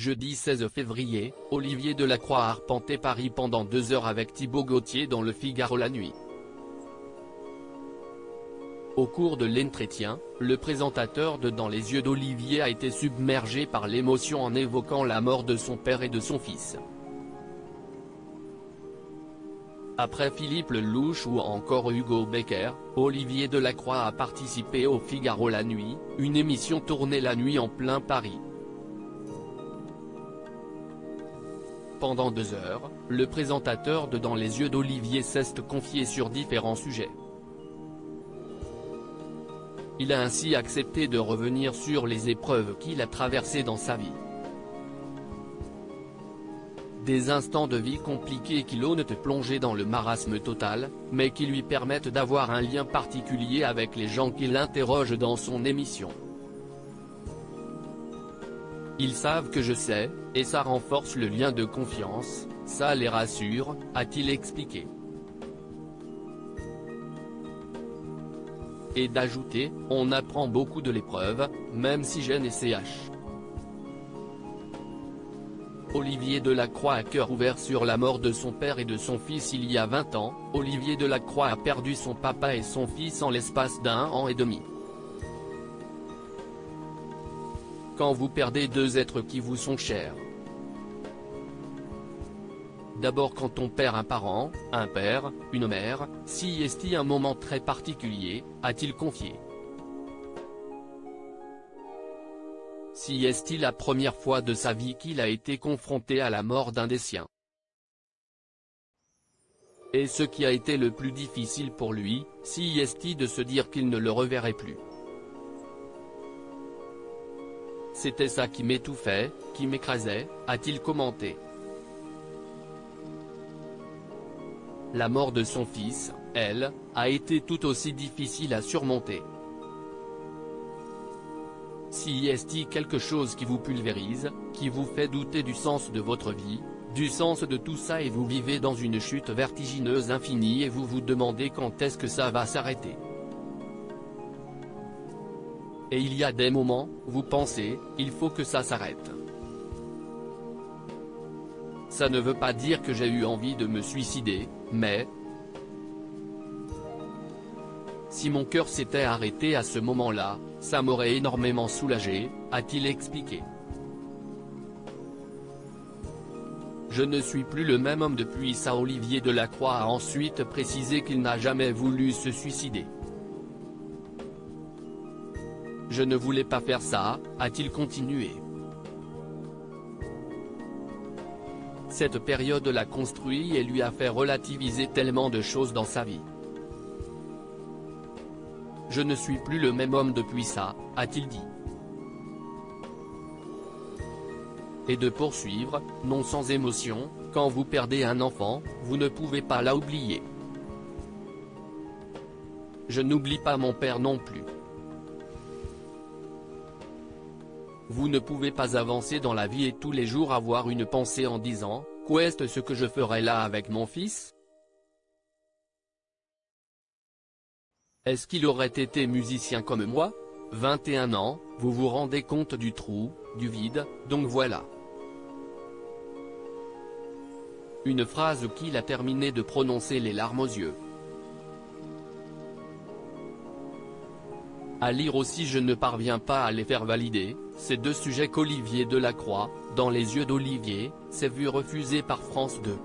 Jeudi 16 février, Olivier Delacroix a arpenté Paris pendant 2 heures avec Thibaut Gauthier dans Le Figaro la nuit. Au cours de l'entretien, le présentateur de Dans les yeux d'Olivier a été submergé par l'émotion en évoquant la mort de son père et de son fils. Après Philippe Lelouch ou encore Hugo Becker, Olivier Delacroix a participé au Figaro la nuit, une émission tournée la nuit en plein Paris. Pendant 2 heures, le présentateur de Dans les yeux d'Olivier s'est confié sur différents sujets. Il a ainsi accepté de revenir sur les épreuves qu'il a traversées dans sa vie. Des instants de vie compliqués qui l'ont plongé dans le marasme total, mais qui lui permettent d'avoir un lien particulier avec les gens qui l'interrogent dans son émission. Ils savent que je sais, et ça renforce le lien de confiance, ça les rassure, a-t-il expliqué. Et d'ajouter, on apprend beaucoup de l'épreuve, même si jeune et ch. Olivier Delacroix a cœur ouvert sur la mort de son père et de son fils il y a 20 ans, Olivier Delacroix a perdu son papa et son fils en l'espace d'1 an et demi. Quand vous perdez 2 êtres qui vous sont chers. D'abord quand on perd un parent, un père, une mère, si est-il un moment très particulier, a-t-il confié. Si est-il la première fois de sa vie qu'il a été confronté à la mort d'un des siens. Et ce qui a été le plus difficile pour lui, si est-il de se dire qu'il ne le reverrait plus. C'était ça qui m'étouffait, qui m'écrasait, a-t-il commenté. La mort de son fils, elle, a été tout aussi difficile à surmonter. Si est-il quelque chose qui vous pulvérise, qui vous fait douter du sens de votre vie, du sens de tout ça et vous vivez dans une chute vertigineuse infinie et vous vous demandez quand est-ce que ça va s'arrêter. Et il y a des moments, vous pensez, il faut que ça s'arrête. Ça ne veut pas dire que j'ai eu envie de me suicider, mais… si mon cœur s'était arrêté à ce moment-là, ça m'aurait énormément soulagé, a-t-il expliqué. Je ne suis plus le même homme depuis ça. Olivier Delacroix a ensuite précisé qu'il n'a jamais voulu se suicider. Je ne voulais pas faire ça, a-t-il continué. Cette période l'a construit et lui a fait relativiser tellement de choses dans sa vie. Je ne suis plus le même homme depuis ça, a-t-il dit. Et de poursuivre, non sans émotion, quand vous perdez un enfant, vous ne pouvez pas l'oublier. Je n'oublie pas mon père non plus. Vous ne pouvez pas avancer dans la vie et tous les jours avoir une pensée en disant, qu'est-ce ce que je ferai là avec mon fils? Est-ce qu'il aurait été musicien comme moi? 21 ans, vous vous rendez compte du trou, du vide, donc voilà. Une phrase qu'il a terminé de prononcer les larmes aux yeux. À lire aussi. Je ne parviens pas à les faire valider, ces 2 sujets qu'Olivier Delacroix, Dans les yeux d'Olivier, s'est vu refuser par France 2.